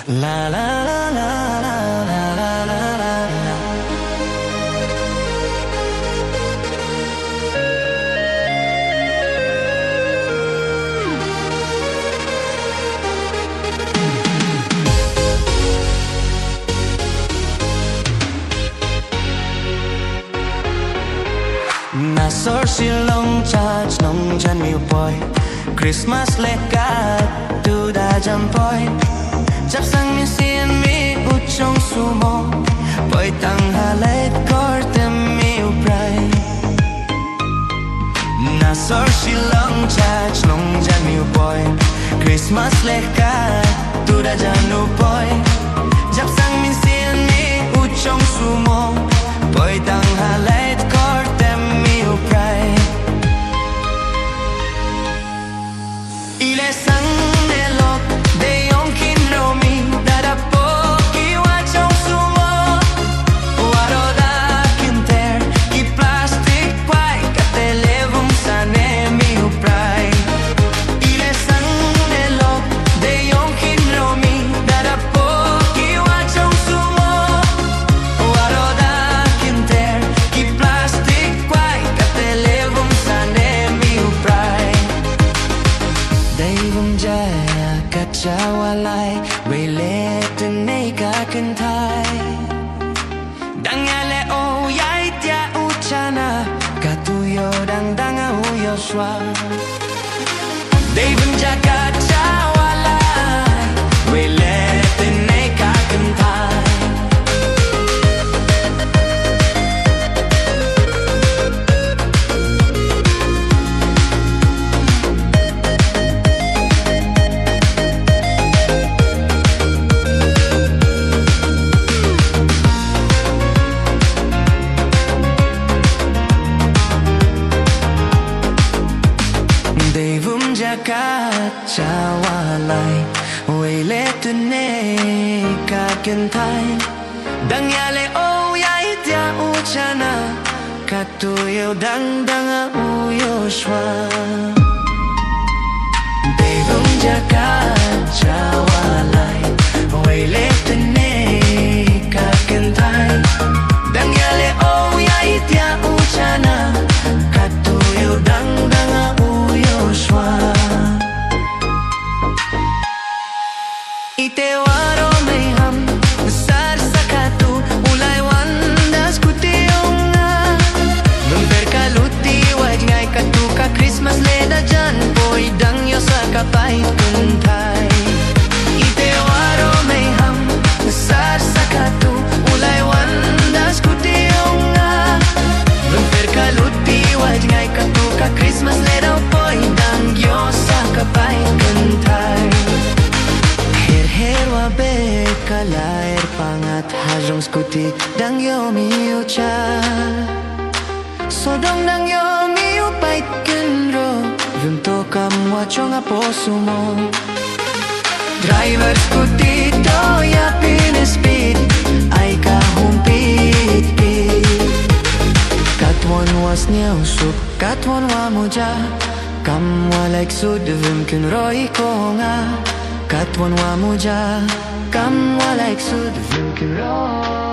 La la la la la la la la la. Nasor shillong chnong jhan boy Christmas lekat tu da jampoy Chap sang mi sien mi uchong sumo Poi tang halet kortem mi uprai Nasor shillong chnong jhan boy Christmas lekat tu da janupoy Chap sang mi sien mi uchong sumo Poi tang halet kortem mi uprai Ile sang nelok de yong kin romi dada po ki wa chong sumo waro da kinter ki plastic pai katelevum sane mi uprai Ile sang nelok de yong kin romi dada po ki wa chong sumo waro da kinter ki plastic pai katelevum sane mi uprai Devum jaya kachawalai Wailet nei ka kentai Dang yale o yai tia uchana Katuyo dang dang uyo shwa Devum jaya kachawalai Wailet nei ka kentai Devum jakat chawalai Wailet nei ka kentai Dang yale o yai tia uchana Katuyo dang dang uyo shwa Devum jakat chawalai Wailet nei ka kentai Dang yale o yai tia uchana Katuyo dang dang Ite waro may ham Sar sakatu Ulay wandas kutiyonga Number kaluti Wag ngay katuka Christmas leda dyan Boy dang yo sa kapay kuntay Ite waro may ham Sar sakatu Ulay wandas kutiyonga Number kaluti Wag ngay katuka Christmas leda boy dang yo sa kapay kuntay Herwa be kalair pangat hajong skuti dang yo miu cha Sodong dang yo miu pait kenro Vim to kam wachong aposumo Driver skuti to ya pin speed Ay ka humpit Katwan was niyaw sup Katwan wa muja Kam wa like sud vim kenro iko nga Katwan wa muja Kam wa like sud vim kenro